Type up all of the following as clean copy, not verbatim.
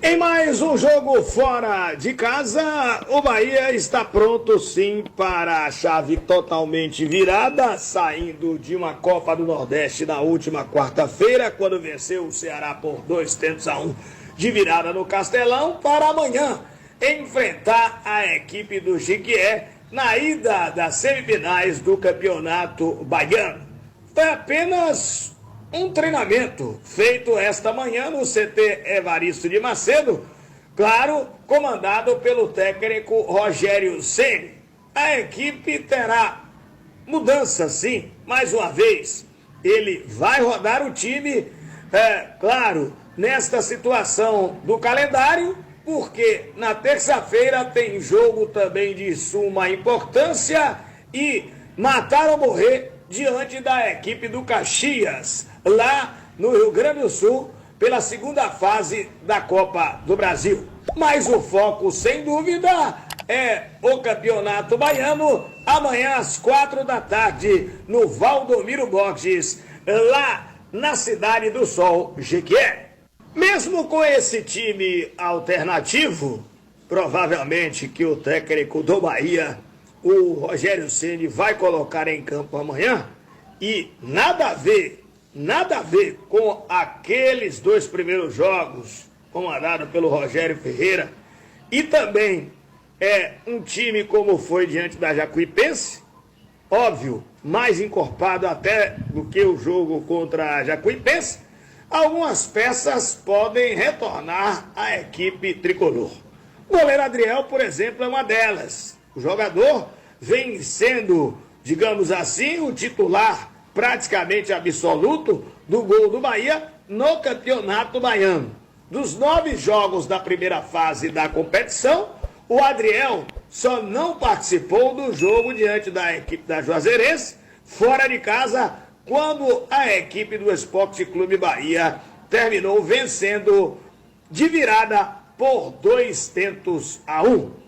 Em mais um jogo fora de casa, o Bahia está pronto sim para a chave totalmente virada, saindo de uma Copa do Nordeste na última quarta-feira, quando venceu o Ceará por 2-1 de virada no Castelão, para amanhã enfrentar a equipe do Jequié na ida das semifinais do Campeonato Baiano. Foi apenas um treinamento feito esta manhã no CT Evaristo de Macedo, claro, comandado pelo técnico Rogério Ceni. A equipe terá mudança, sim, mais uma vez. Ele vai rodar o time, claro, nesta situação do calendário, porque na terça-feira tem jogo também de suma importância e matar ou morrer diante da equipe do Caxias, lá no Rio Grande do Sul, pela segunda fase da Copa do Brasil. Mas o foco, sem dúvida, é o Campeonato Baiano, amanhã às 4 da tarde, no Valdomiro Borges, lá na Cidade do Sol, Jequié. Mesmo com esse time alternativo, provavelmente que o técnico do Bahia, o Rogério Ceni, vai colocar em campo amanhã, e nada a ver com aqueles dois primeiros jogos, comandado pelo Rogério Ferreira, e também um time como foi diante da Jacuipense, óbvio, mais encorpado até do que o jogo contra a Jacuipense, algumas peças podem retornar à equipe tricolor. O goleiro Adriel, por exemplo, é uma delas. O jogador vem sendo, digamos assim, o titular praticamente absoluto do gol do Bahia no Campeonato Baiano. Dos 9 jogos da primeira fase da competição, o Adriel só não participou do jogo diante da equipe da Juazeirense, fora de casa, quando a equipe do Esporte Clube Bahia terminou vencendo de virada por 2-1.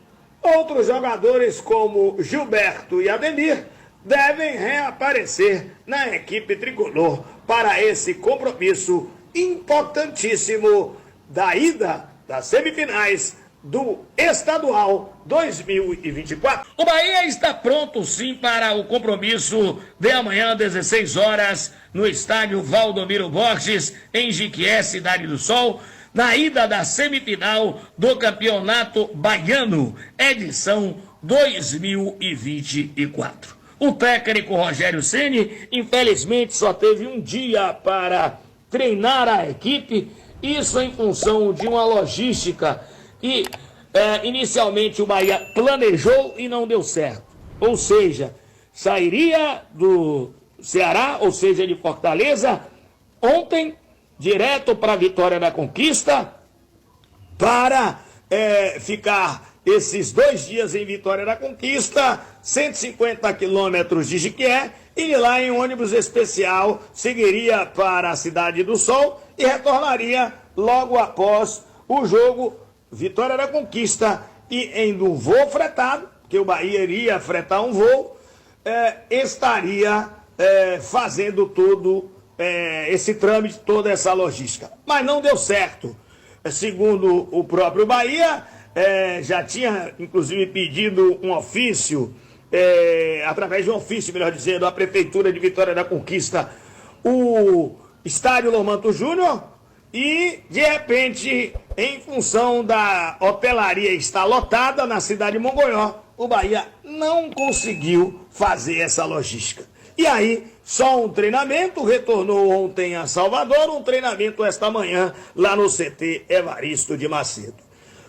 Outros jogadores como Gilberto e Ademir devem reaparecer na equipe tricolor para esse compromisso importantíssimo da ida das semifinais do Estadual 2024. O Bahia está pronto sim para o compromisso de amanhã às 16 horas no estádio Valdomiro Borges, em Jequié, Cidade do Sol, na ida da semifinal do Campeonato Baiano, edição 2024. O técnico Rogério Ceni, infelizmente, só teve um dia para treinar a equipe, isso em função de uma logística que inicialmente o Bahia planejou e não deu certo. Ou seja, sairia do Ceará, ou seja, de Fortaleza, ontem, direto para a Vitória da Conquista, para ficar esses 2 dias em Vitória da Conquista, 150 quilômetros de Jequié, e de lá em ônibus especial seguiria para a Cidade do Sol e retornaria logo após o jogo Vitória da Conquista, e em um voo fretado, que o Bahia iria fretar um voo, estaria fazendo todo esse trâmite, toda essa logística. Mas não deu certo. Segundo o próprio Bahia, já tinha inclusive pedido um ofício, através de um ofício, melhor dizendo, à Prefeitura de Vitória da Conquista, o Estádio Lomanto Júnior, e de repente, em função da hotelaria estar lotada na cidade de Mongonhó, o Bahia não conseguiu fazer essa logística. E aí, só um treinamento, retornou ontem a Salvador, um treinamento esta manhã lá no CT Evaristo de Macedo.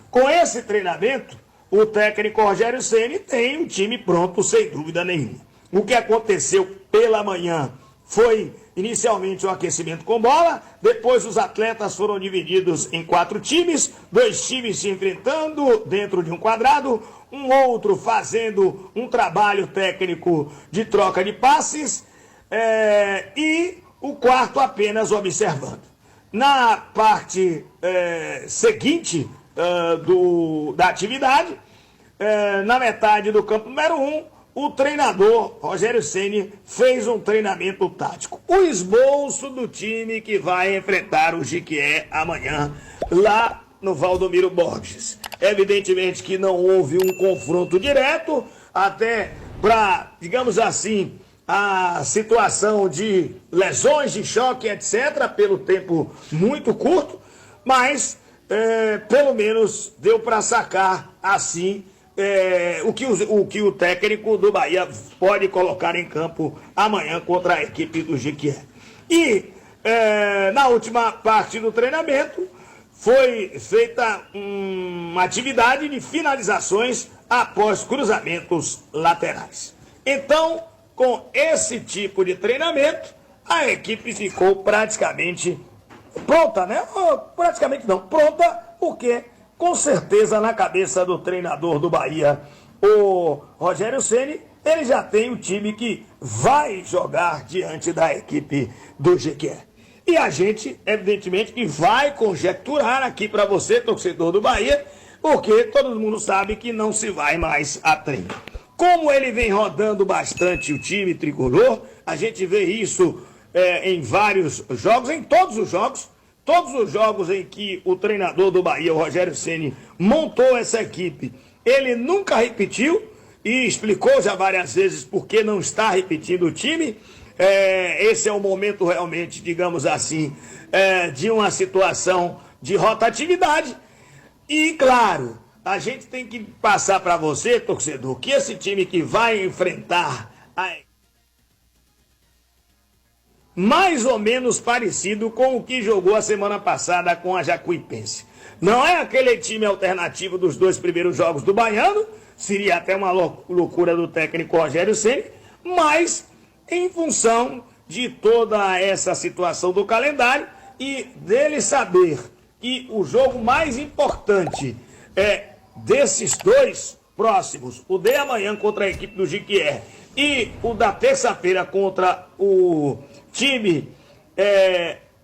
Com esse treinamento, o técnico Rogério Ceni tem um time pronto, sem dúvida nenhuma. O que aconteceu pela manhã foi inicialmente o aquecimento com bola, depois os atletas foram divididos em 4 times, 2 times se enfrentando dentro de um quadrado, um outro fazendo um trabalho técnico de troca de passes, e o quarto apenas observando. Na parte seguinte da atividade, na metade do campo número 1, o treinador Rogério Ceni fez um treinamento tático. O esboço do time que vai enfrentar o Jequié amanhã, lá no Valdomiro Borges. Evidentemente que não houve um confronto direto, até para, digamos assim, a situação de lesões, de choque, etc., pelo tempo muito curto, mas pelo menos deu para sacar assim o que o técnico do Bahia pode colocar em campo amanhã contra a equipe do Jequié. E na última parte do treinamento foi feita uma atividade de finalizações após cruzamentos laterais. Então, com esse tipo de treinamento, a equipe ficou praticamente pronta, né? Praticamente não, pronta, porque com certeza na cabeça do treinador do Bahia, o Rogério Ceni, ele já tem o time que vai jogar diante da equipe do Jequié. E a gente, evidentemente, que vai conjecturar aqui para você, torcedor do Bahia, porque todo mundo sabe que não se vai mais a treino. Como ele vem rodando bastante o time tricolor, a gente vê isso em vários jogos, em todos os jogos em que o treinador do Bahia, o Rogério Ceni, montou essa equipe. Ele nunca repetiu e explicou já várias vezes por que não está repetindo o time. Esse é o momento realmente, digamos assim, de uma situação de rotatividade. E, claro, a gente tem que passar para você, torcedor, que esse time que vai enfrentar mais ou menos parecido com o que jogou a semana passada com a Jacuipense. Não é aquele time alternativo dos 2 primeiros jogos do Baiano, seria até uma loucura do técnico Rogério Ceni, mas em função de toda essa situação do calendário e dele saber que o jogo mais importante desses 2 próximos, o de amanhã contra a equipe do Jequié e o da terça-feira contra o time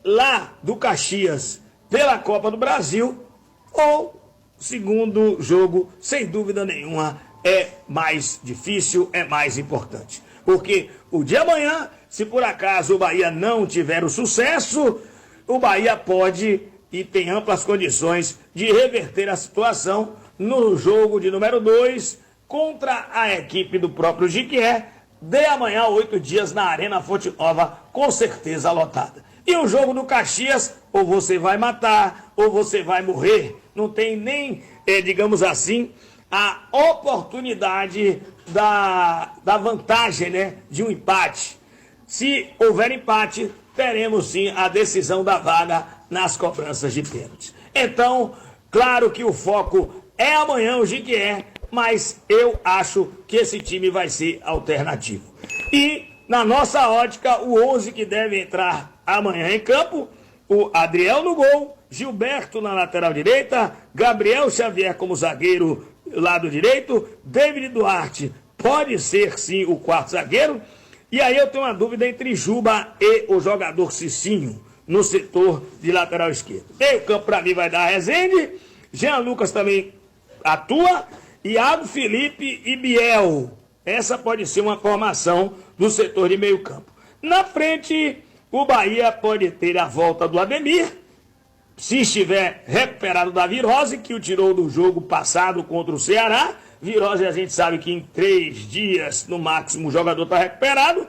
lá do Caxias pela Copa do Brasil, o segundo jogo, sem dúvida nenhuma, é mais difícil, é mais importante. Porque o de amanhã, se por acaso o Bahia não tiver o sucesso, o Bahia pode e tem amplas condições de reverter a situação no jogo de número 2 contra a equipe do próprio Jequié, de amanhã, 8 dias, na Arena Fonte Nova, com certeza lotada. E o jogo do Caxias, ou você vai matar, ou você vai morrer. Não tem nem, digamos assim, a oportunidade da vantagem, né, de um empate. Se houver empate, teremos sim a decisão da vaga nas cobranças de pênaltis. Então, claro que o foco é amanhã o Jequié, mas eu acho que esse time vai ser alternativo. E, na nossa ótica, o 11 que deve entrar amanhã em campo, o Adriel no gol, Gilberto na lateral direita, Gabriel Xavier como zagueiro lado direito, David Duarte pode ser sim o 4º zagueiro, e aí eu tenho uma dúvida entre Juba e o jogador Cicinho no setor de lateral esquerdo. Meio campo para mim vai dar Rezende, Jean Lucas também atua, Iago Felipe e Biel. Essa pode ser uma formação do setor de meio campo. Na frente, o Bahia pode ter a volta do Ademir, se estiver recuperado da virose, que o tirou do jogo passado contra o Ceará. Virose a gente sabe que em 3 dias, no máximo, o jogador está recuperado.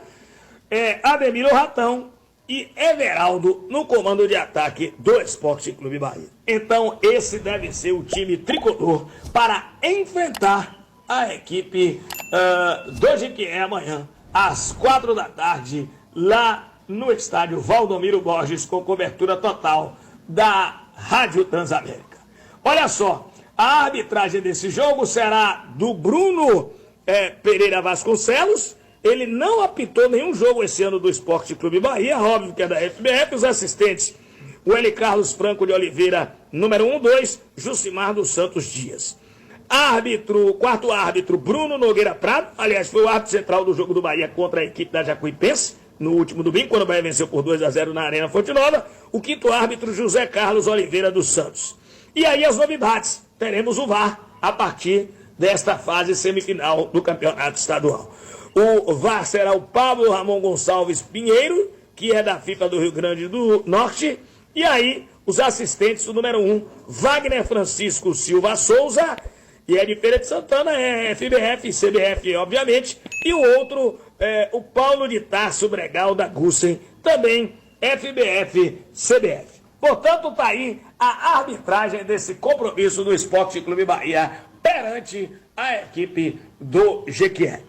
Ademir ou Ratão e Everaldo no comando de ataque do Esporte Clube Bahia. Então, esse deve ser o time tricolor para enfrentar a equipe do Jequié amanhã, às 4 da tarde, lá no estádio Valdomiro Borges, com cobertura total da Rádio Transamérica. Olha só, a arbitragem desse jogo será do Bruno Pereira Vasconcelos. Ele não apitou nenhum jogo esse ano do Esporte Clube Bahia, óbvio que é da FBF. Os assistentes, o L. Carlos Franco de Oliveira, número 1, 2, Jucimar dos Santos Dias. Quarto árbitro, Bruno Nogueira Prado, aliás, foi o árbitro central do jogo do Bahia contra a equipe da Jacuipense, no último domingo, quando o Bahia venceu por 2-0 na Arena Fonte Nova. O 5º árbitro, José Carlos Oliveira dos Santos. E aí as novidades, teremos o VAR a partir desta fase semifinal do Campeonato Estadual. O VAR será o Pablo Ramon Gonçalves Pinheiro, que é da FIFA do Rio Grande do Norte, e aí os assistentes, o número 1, Wagner Francisco Silva Souza, e é de Feira de Santana, é FBF, CBF, obviamente, e o outro, o Paulo de Tarso Bregal da Gussen, também FBF, CBF. Portanto, tá aí a arbitragem desse compromisso do Esporte Clube Bahia perante a equipe do Jequié.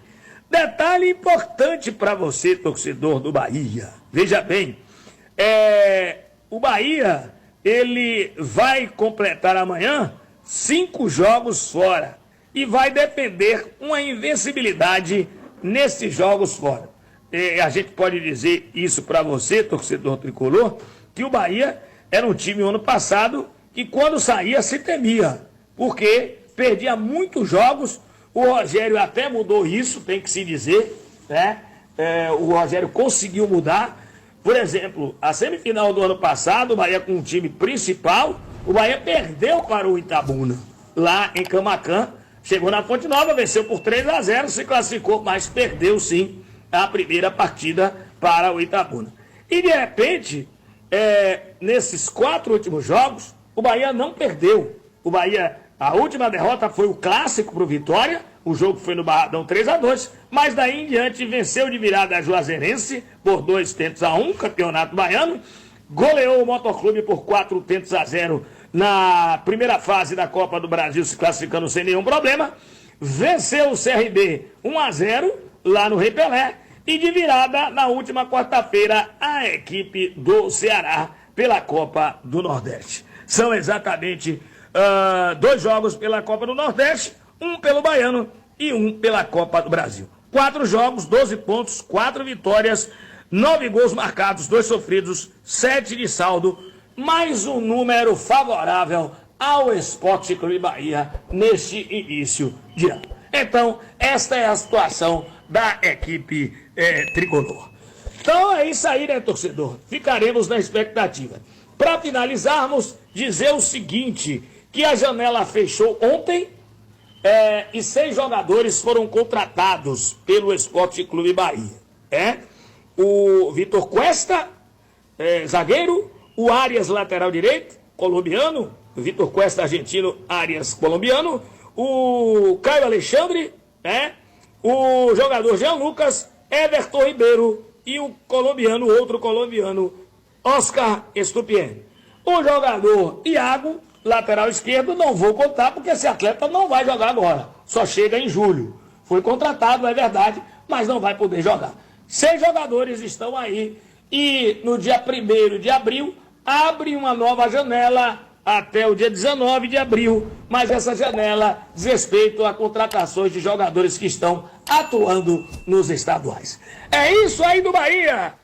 Detalhe importante para você, torcedor do Bahia. Veja bem, o Bahia, ele vai completar amanhã 5 jogos fora e vai depender uma invencibilidade nesses jogos fora. A gente pode dizer isso para você, torcedor tricolor, que o Bahia era um time ano passado que quando saía se temia, porque perdia muitos jogos. O Rogério até mudou isso, tem que se dizer, né? O Rogério conseguiu mudar. Por exemplo, a semifinal do ano passado, o Bahia com o time principal, o Bahia perdeu para o Itabuna, lá em Camaquã. Chegou na Fonte Nova, venceu por 3-0, se classificou, mas perdeu sim a primeira partida para o Itabuna. E de repente, nesses 4 últimos jogos, o Bahia não perdeu. O Bahia, a última derrota foi o clássico para o Vitória, o jogo foi no Barradão 3-2, mas daí em diante venceu de virada a Juazeirense por 2-1, campeonato baiano, goleou o Motoclube por 4-0 na primeira fase da Copa do Brasil, se classificando sem nenhum problema, venceu o CRB 1-0 lá no Rei Pelé, e de virada na última quarta-feira a equipe do Ceará pela Copa do Nordeste. São exatamente 2 jogos pela Copa do Nordeste, um pelo Baiano e um pela Copa do Brasil. 4 jogos, 12 pontos, 4 vitórias, 9 gols marcados, 2 sofridos, 7 de saldo, mais um número favorável ao Esporte Clube Bahia neste início de ano. Então, esta é a situação da equipe tricolor. Então é isso aí, né, torcedor? Ficaremos na expectativa. Para finalizarmos, dizer o seguinte, que a janela fechou ontem e 6 jogadores foram contratados pelo Esporte Clube Bahia. O Vitor Cuesta, zagueiro, o Arias, lateral direito, colombiano, o Vitor Cuesta, argentino, Arias, colombiano, o Caio Alexandre, o jogador Jean Lucas, Everton Ribeiro e o colombiano, outro colombiano, Oscar Estupien. O jogador Iago, lateral esquerdo, não vou contar porque esse atleta não vai jogar agora, só chega em julho. Foi contratado, é verdade, mas não vai poder jogar. 6 jogadores estão aí e no dia 1º de abril abre uma nova janela até o dia 19 de abril, mas essa janela diz respeito a contratações de jogadores que estão atuando nos estaduais. É isso aí do Bahia!